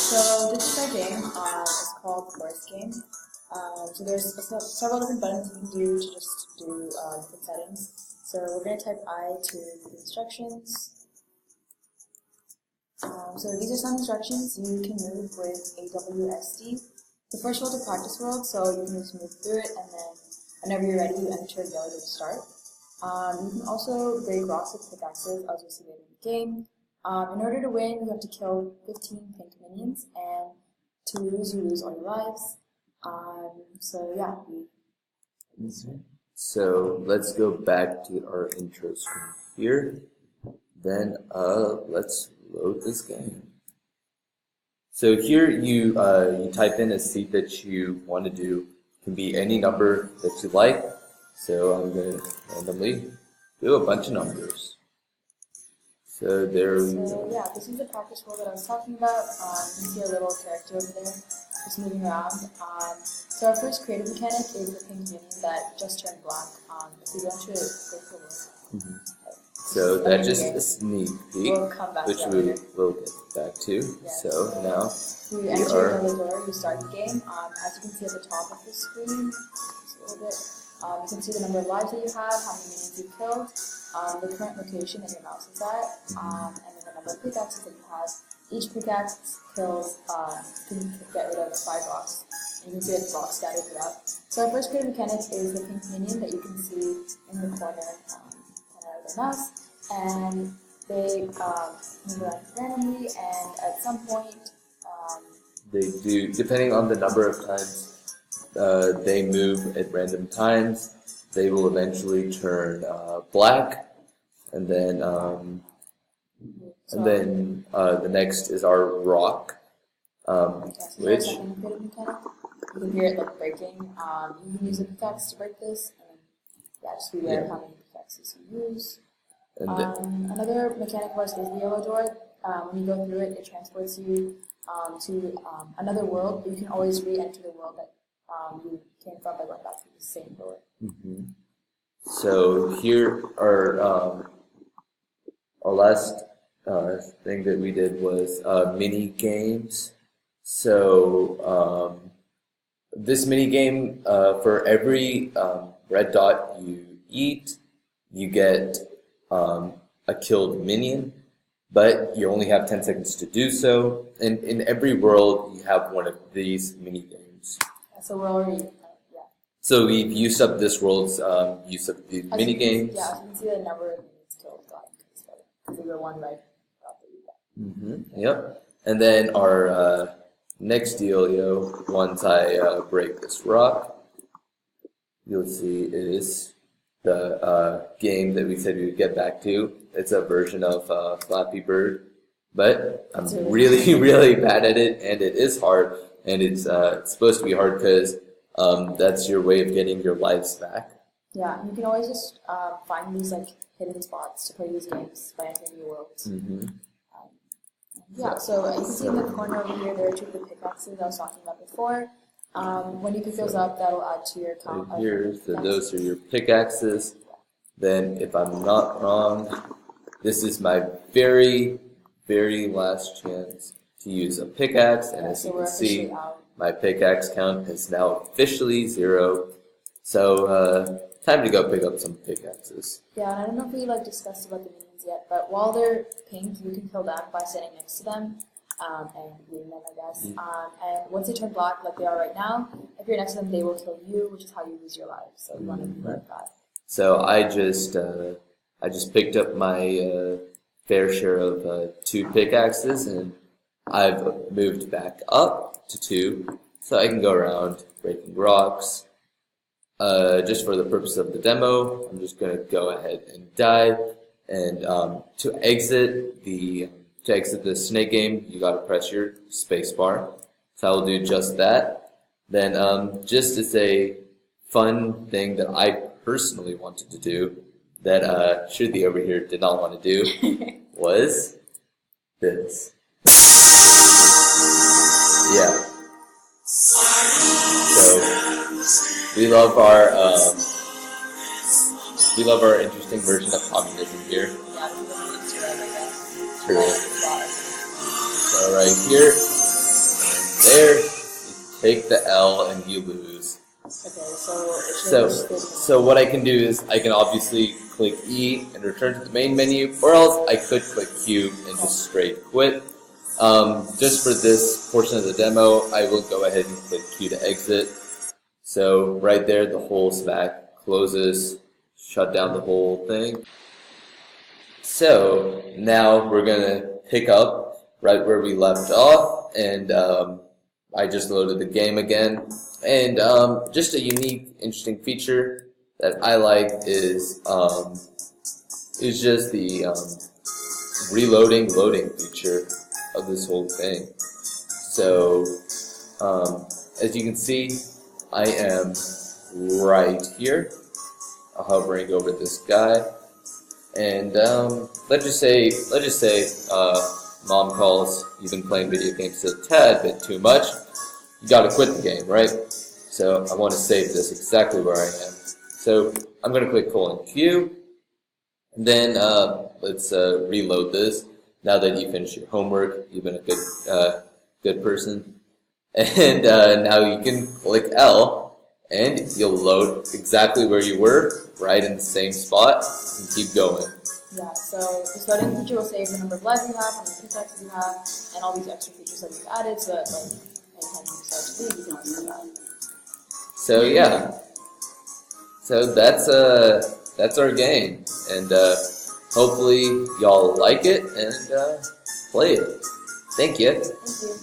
So this is our game. It's called the Forest Game. So there's several different buttons you can do to just do different settings. So we're going to type I to the instructions. So these are some instructions you can move with AWSD. The first world is a practice world, so you can just move through it, and then whenever you're ready, you enter yellow to start. You can also break rocks with pickaxes, as you'll see later in the game. In order to win, you have to kill 15 pink minions, and to lose, you lose all your lives. So yeah. So let's go back to our intro screen here. Then let's load this game. So here you type in a seed that you want to do. It can be any number that you like. So I'm going to randomly do a bunch of numbers. So there we go. So yeah, this is the practice world that I was talking about. You can see a little character over there just moving around. So our first creative mechanic is the pink minion that just turned black. If we go into it, go for it. So that's just a sneak peek, We'll come back which to that we later. will get back to. Yes. So now you enter the door, you start the game. As you can see at the top of the screen, just a little bit, you can see the number of lives that you have, how many minions you've killed, the current location that your mouse is at, and then the number of pickaxes that you have. Each pickaxe kills, can get rid of 5 rocks. And you can see that the rocks scattered throughout. So our first creative mechanic is the pink minion that you can see in the corner of the mouse. And they move around randomly, and at some point, they do, depending on the number of times they move at random times, they will eventually turn black, and then the next is our rock, which you can hear it like breaking. You can use a pickaxe to break this, and yeah, just be aware of how many pickaxes you use. Another mechanic of ours is the yellow door. When you go through it, it transports you to another world, but you can always re-enter the world that you came from by going back to the same door. So here are our last thing that we did was mini games. So this mini game, for every red dot you eat, you get a killed minion, but you only have 10 seconds to do so. And in every world, you have one of these mini games. So we're already, So we've used up this world's use of the mini games. Yeah, as you can see the number of minions killed because we were one red dot that you got. Yep. And then our next dealio, once I break this rock, you'll see is the game that we said we would get back to. It's a version of Flappy Bird, but I'm really, really bad at it, and it is hard, and it's supposed to be hard because that's your way of getting your lives back. Yeah, you can always just find these like hidden spots to play these games by entering new worlds. Yeah, so you can see in the corner over here, there are 2 of the pickaxes I was talking about before. When you pick those up, that'll add to your count. Right here, so those are your pickaxes. Then, if I'm not wrong, this is my very, very last chance to use a pickaxe, and as you can see, my pickaxe count is now officially 0. So, time to go pick up some pickaxes. Yeah, and I don't know if we discussed about the minions yet, but while they're pink, you can kill them by standing next to them. And eating them, I guess. And once they turn black, like they are right now, if you're next to them, they will kill you, which is how you lose your life. So you want to be aware of that. So I just picked up my fair share of 2 pickaxes, and I've moved back up to 2, so I can go around breaking rocks. Just for the purpose of the demo, I'm just going to go ahead and die. And to exit the snake game, you gotta press your space bar. So I will do just that. Then, just as a fun thing that I personally wanted to do, that Shruti over here did not want to do, was this. Yeah. So we love our interesting version of communism here. True. So right here, there, you take the L and you lose. Okay, So what I can do is I can obviously click E and return to the main menu, or else I could click Q and just straight quit. Just for this portion of the demo, I will go ahead and click Q to exit. So right there, the whole stack closes, shut down the whole thing. So now we're gonna pick up right where we left off, and I just loaded the game again. And just a unique, interesting feature that I like is just the reloading, loading feature of this whole thing. So as you can see, I am right here, hovering over this guy, and let's just say mom calls. You've been playing video games a tad bit too much. You got to quit the game, right? So I want to save this exactly where I am. So I'm going to click Q, and then let's reload this. Now that you finished your homework, you've been a good person. And now you can click L, and you'll load exactly where you were, right in the same spot, and keep going. Yeah, so this loading feature will save the number of lives you have, how many pickaxes you have, and all these extra features that we've added, so that like anytime you start to leave, you can always come back. So yeah, so that's our game, and hopefully y'all like it and play it. Thank you. Thank you.